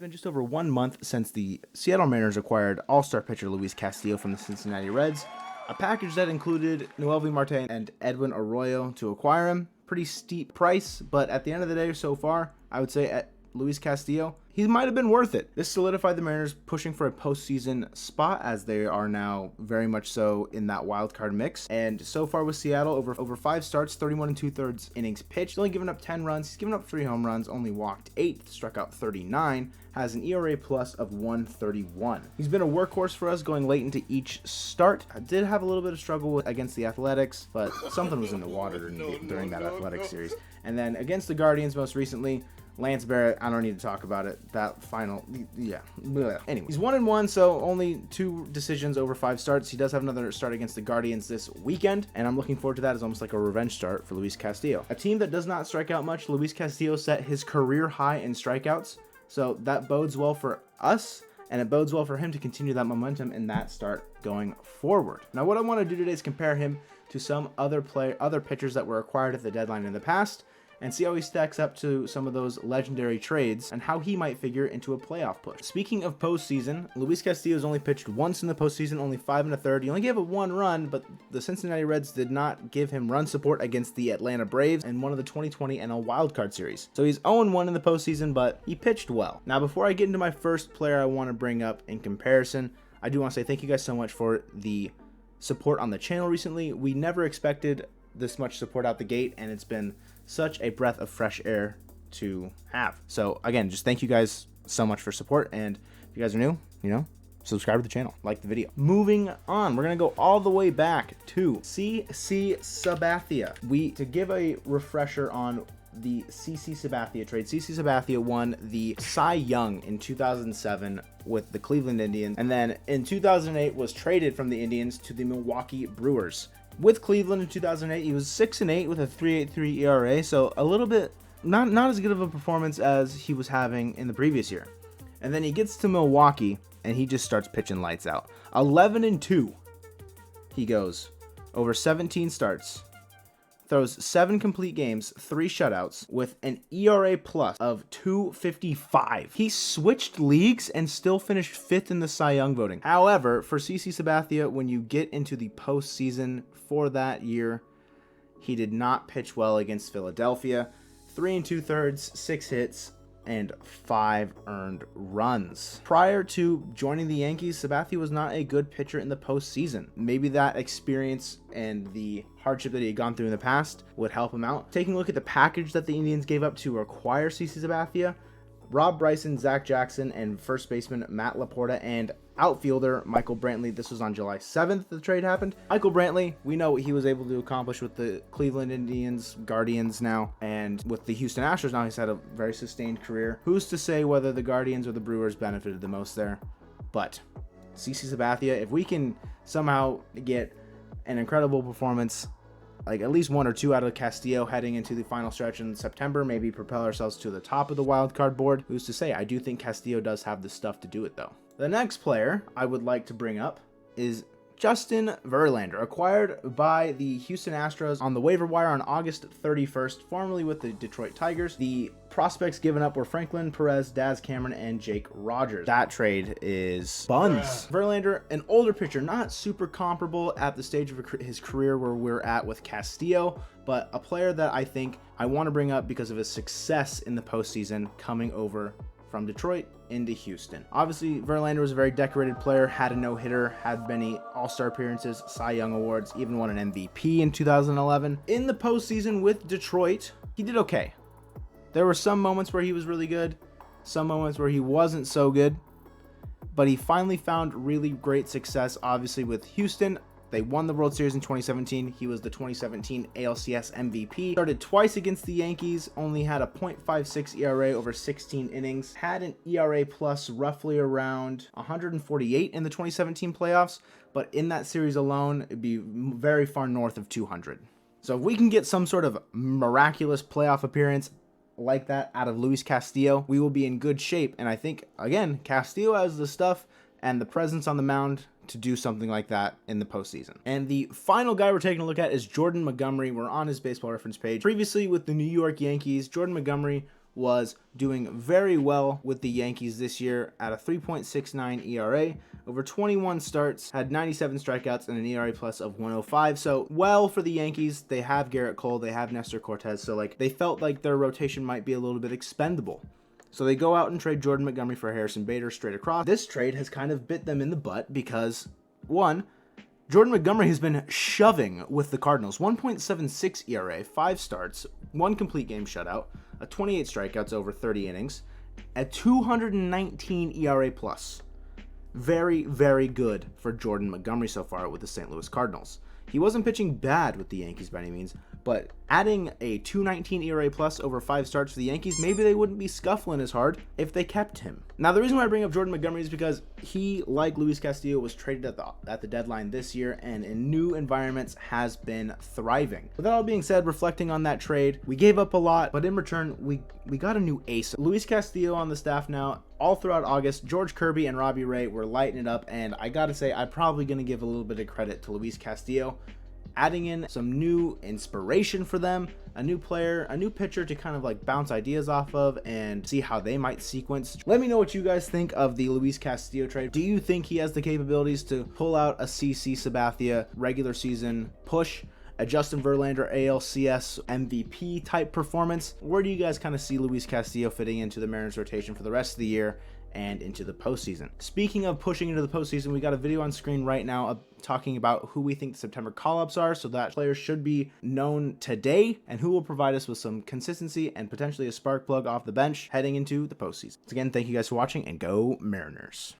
been just over 1 month since the Seattle Mariners acquired all-star pitcher Luis Castillo from the Cincinnati Reds, a package that included Noelvi Marte and Edwin Arroyo to acquire him. Pretty steep price, but at the end of the day, so far, I would say at Luis Castillo, he might have been worth it. This solidified the Mariners pushing for a postseason spot, as they are now very much so in that wild card mix. And so far with Seattle, over 5 starts, 31 2/3 innings pitched. He's only given up 10 runs. He's given up 3 home runs, only walked 8, struck out 39, has an ERA plus of 1.31. He's been a workhorse for us going late into each start. I did have a little bit of struggle against the Athletics, but something was in the water during that Athletics series. And then against the Guardians most recently, Lance Barrett, I don't need to talk about it. That final, yeah. Anyway, he's 1-1, so only 2 decisions over 5 starts. He does have another start against the Guardians this weekend, and I'm looking forward to that as almost like a revenge start for Luis Castillo. A team that does not strike out much, Luis Castillo set his career high in strikeouts, so that bodes well for us, and it bodes well for him to continue that momentum in that start going forward. Now, what I want to do today is compare him to some other pitchers that were acquired at the deadline in the past, and see how he stacks up to some of those legendary trades and how he might figure into a playoff push. Speaking of postseason, Luis Castillo has only pitched once in the postseason, only 5 1/3. He only gave up 1 run, but the Cincinnati Reds did not give him run support against the Atlanta Braves in one of the 2020 NL Wildcard Series. So he's 0-1 in the postseason, but he pitched well. Now, before I get into my first player I want to bring up in comparison, I do want to say thank you guys so much for the support on the channel recently. We never expected this much support out the gate, and it's been such a breath of fresh air to have. So again, just thank you guys so much for support, and if you guys are new, subscribe to the channel, like the video. Moving on, we're gonna go all the way back to CC Sabathia. To give a refresher on the CC Sabathia trade, CC Sabathia won the Cy Young in 2007 with the Cleveland Indians, and then in 2008 was traded from the Indians to the Milwaukee Brewers. With Cleveland in 2008, he was 6-8 with a 3.83 ERA, so a little bit not as good of a performance as he was having in the previous year. And then he gets to Milwaukee and he just starts pitching lights out. 11-2 he goes over 17 starts, throws 7 complete games, 3 shutouts, with an ERA plus of 2.55. He switched leagues and still finished 5th in the Cy Young voting. However, for CC Sabathia, when you get into the postseason for that year, he did not pitch well against Philadelphia. 3 2/3, 6 hits, and 5 earned runs. Prior to joining the Yankees, Sabathia was not a good pitcher in the postseason. Maybe that experience and the hardship that he had gone through in the past would help him out. Taking a look at the package that the Indians gave up to acquire CC Sabathia, Rob Bryson, Zach Jackson, and first baseman Matt Laporta, and outfielder Michael Brantley. This was on July 7th the trade happened. Michael Brantley, we know what he was able to accomplish with the Cleveland Indians, Guardians now, and with the Houston Astros now. He's had a very sustained career. Who's to say whether the Guardians or the Brewers benefited the most there? But CC Sabathia, if we can somehow get an incredible performance, like at least 1 or 2 out of Castillo heading into the final stretch in September, maybe propel ourselves to the top of the wild card board. Who's to say? I do think Castillo does have the stuff to do it, though. The next player I would like to bring up is Justin Verlander, acquired by the Houston Astros on the waiver wire on August 31st, formerly with the Detroit Tigers. The prospects given up were Franklin Perez, Daz Cameron, and Jake Rogers. That trade is buns. Verlander, an older pitcher, not super comparable at the stage of his career where we're at with Castillo, but a player that I think I want to bring up because of his success in the postseason coming over from Detroit into Houston. Obviously, Verlander was a very decorated player, had a no-hitter, had many all-star appearances, Cy Young awards, even won an MVP in 2011. In the postseason with Detroit, he did okay. There were some moments where he was really good, some moments where he wasn't so good, but he finally found really great success, obviously, with Houston. They won the World Series in 2017. He was the 2017 ALCS MVP. Started twice against the Yankees, only had a .56 ERA over 16 innings, had an ERA plus roughly around 148 in the 2017 playoffs, but in that series alone, it'd be very far north of 200. So if we can get some sort of miraculous playoff appearance like that out of Luis Castillo, we will be in good shape. And I think, again, Castillo has the stuff and the presence on the mound to do something like that in the postseason. And the final guy we're taking a look at is Jordan Montgomery. We're on his baseball reference page. Previously with the New York Yankees, Jordan Montgomery was doing very well with the Yankees this year at a 3.69 ERA. Over 21 starts, had 97 strikeouts and an ERA plus of 105. So well for the Yankees. They have Garrett Cole, they have Nestor Cortez. So like they felt like their rotation might be a little bit expendable. So they go out and trade Jordan Montgomery for Harrison Bader straight across. This trade has kind of bit them in the butt because, one, Jordan Montgomery has been shoving with the Cardinals. 1.76 ERA, 5 starts, 1 complete game shutout, a 28 strikeouts over 30 innings, a 219 ERA plus. Very, very good for Jordan Montgomery so far with the St. Louis Cardinals. He wasn't pitching bad with the Yankees by any means, but adding a 219 ERA plus over 5 starts for the Yankees, maybe they wouldn't be scuffling as hard if they kept him. Now, the reason why I bring up Jordan Montgomery is because he, like Luis Castillo, was traded at the deadline this year and in new environments has been thriving. With that all being said, reflecting on that trade, we gave up a lot, but in return, we got a new ace. Luis Castillo on the staff now. All throughout August, George Kirby and Robbie Ray were lighting it up, and I gotta say, I'm probably gonna give a little bit of credit to Luis Castillo, adding in some new inspiration for them, a new player, a new pitcher to kind of like bounce ideas off of and see how they might sequence. Let me know what you guys think of the Luis Castillo trade. Do you think he has the capabilities to pull out a CC Sabathia regular season push, a Justin Verlander ALCS MVP type performance? Where do you guys kind of see Luis Castillo fitting into the Mariners rotation for the rest of the year and into the postseason? Speaking of pushing into the postseason, we got a video on screen right now talking about who we think the September call-ups are, so that players should be known today and who will provide us with some consistency and potentially a spark plug off the bench heading into the postseason. Once again, thank you guys for watching, and go Mariners.